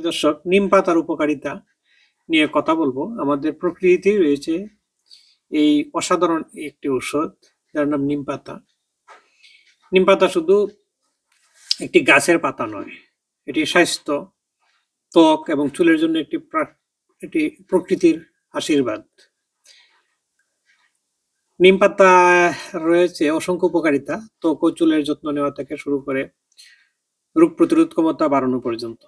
দর্শক, নিম পাতার উপকারিতা নিয়ে কথা বলবো। আমাদের প্রকৃতিতে রয়েছে এই অসাধারণ একটি ঔষধ, যার নাম নিম পাতা। নিম পাতা শুধু একটি গাছের পাতা নয়, এটি স্বাস্থ্য, ত্বক এবং চুলের জন্য এটি প্রকৃতির আশীর্বাদ। নিম পাতা রয়েছে অসংখ্য উপকারিতা, ত্বক ও চুলের যত্ন নেওয়া থেকে শুরু করে রোগ প্রতিরোধ ক্ষমতা বাড়ানো পর্যন্ত।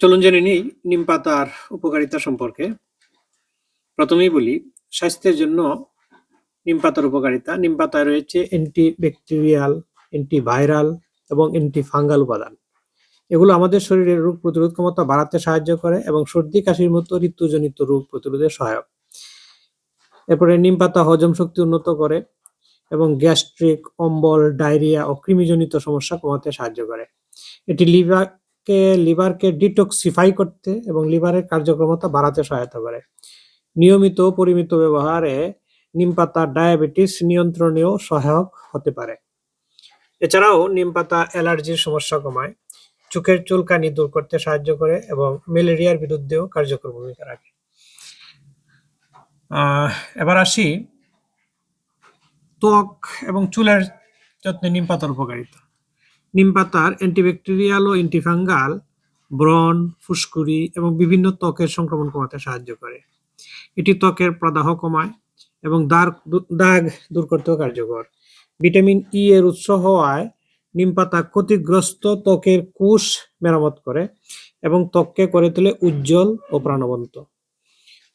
চলুন জেনে নিই নিম পাতার উপকারিতা সম্পর্কে। প্রথমেই বলি স্বাস্থ্যের জন্য নিম পাতার উপকারিতা। নিম পাতায় রয়েছে অ্যান্টিব্যাকটেরিয়াল, অ্যান্টিভাইরাল এবং অ্যান্টিফাঙ্গাল উপাদান। এগুলো আমাদের শরীরের রোগ প্রতিরোধ ক্ষমতা বাড়াতে সাহায্য করে এবং সর্দি কাশির মতো ঋতুজনিত রোগ প্রতিরোধে সহায়ক। এরপরে নিম পাতা হজম শক্তি উন্নত করে এবং গ্যাস্ট্রিক, অম্বল, ডায়রিয়া ও কৃমিজনিত সমস্যা কমাতে সাহায্য করে। এটি লিভারকে ডিটক্সিফাই করতে এবং লিভারের কার্যক্ষমতা বাড়াতে সহায়তা করে। নিয়মিত পরিমিত ব্যবহারে নিম পাতা ডায়াবেটিস নিয়ন্ত্রণেও সহায়ক হতে পারে। এছাড়াও নিম পাতা অ্যালার্জির সমস্যা কমায়, চোখের চুলকানি দূর করতে সাহায্য করে এবং ম্যালেরিয়ার বিরুদ্ধেও কার্যকর ভূমিকা রাখে। এবার আসি ত্বক এবং চুলের যত্নে নিম পাতার উপকারিতা। নিম পাতার অ্যান্টিব্যাকটেরিয়াল ও অ্যান্টিফাঙ্গাল ব্রণ, ফুসকুড়ি এবং বিভিন্ন ত্বকের সংক্রমণ কমাতে সাহায্য করে। এটি ত্বকের প্রদাহ কমায় এবং দাগ দূর করতেও কার্যকর। ভিটামিন ই এর উৎস হওয়ায় নিম পাতা ক্ষতিগ্রস্ত ত্বকের কোষ মেরামত করে এবং ত্বককে করে তোলে উজ্জ্বল ও প্রাণবন্ত।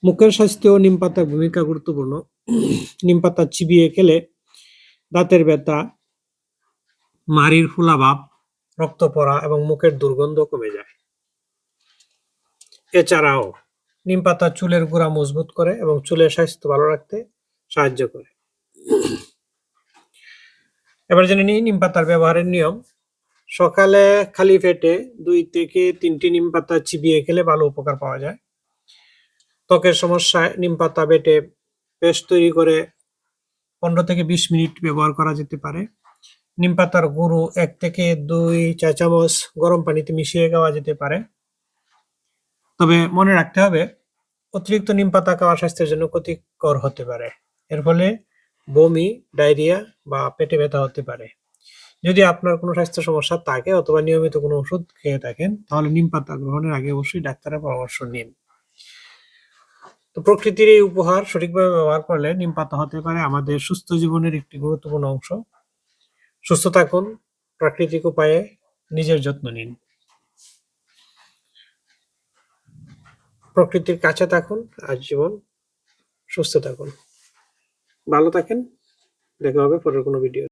মুখের স্বাস্থ্যেও নিম পাতার ভূমিকা গুরুত্বপূর্ণ। নিম পাতা চিবিয়ে খেলে দাঁতের ব্যথা, মাড়ির ফোলাভাব, রক্ত পড়া এবং মুখের দুর্গন্ধ কমে যায়। এছাড়াও নিম পাতা চুলের গোড়া মজবুত করে এবং চুলের স্বাস্থ্য ভালো রাখতে সাহায্য করে। এবার জেনে নিই নিম পাতার ব্যবহারের নিয়ম। সকালে খালি পেটে 2 থেকে 3টি নিম পাতা চিবিয়ে খেলে ভালো উপকার পাওয়া যায়। ত্বকের সমস্যায় নিম পাতা বেটে পেস্ট তৈরি করে 15 থেকে 20 মিনিট ব্যবহার করা যেতে পারে। নিম পাতার গুঁড়ো 1 থেকে 2 চা চামচ গরম পানিতে মিশিয়ে খাওয়া যেতে পারে। তবে মনে রাখতে হবে, অতিরিক্ত নিম পাতা খাওয়া স্বাস্থ্যের জন্য ক্ষতিকর হতে পারে। এর ফলে বমি, ডায়রিয়া বা পেটে ব্যথা হতে পারে। যদি আপনার কোনো স্বাস্থ্য সমস্যা থাকে অথবা নিয়মিত কোনো ওষুধ খেয়ে থাকেন, তাহলে নিম পাতা গ্রহণের আগে অবশ্যই ডাক্তারের পরামর্শ নিন। তো প্রকৃতির এই উপহার সঠিকভাবে ব্যবহার করলে নিম পাতা হতে পারে আমাদের সুস্থ জীবনের একটি গুরুত্বপূর্ণ অংশ। সুস্থ থাকুন, প্রাকৃতিক উপায়ে নিজের যত্ন নিন। প্রকৃতির কাছে থাকুন, আজীবন সুস্থ থাকুন। ভালো থাকেন। দেখা হবে পরের কোনো ভিডিও।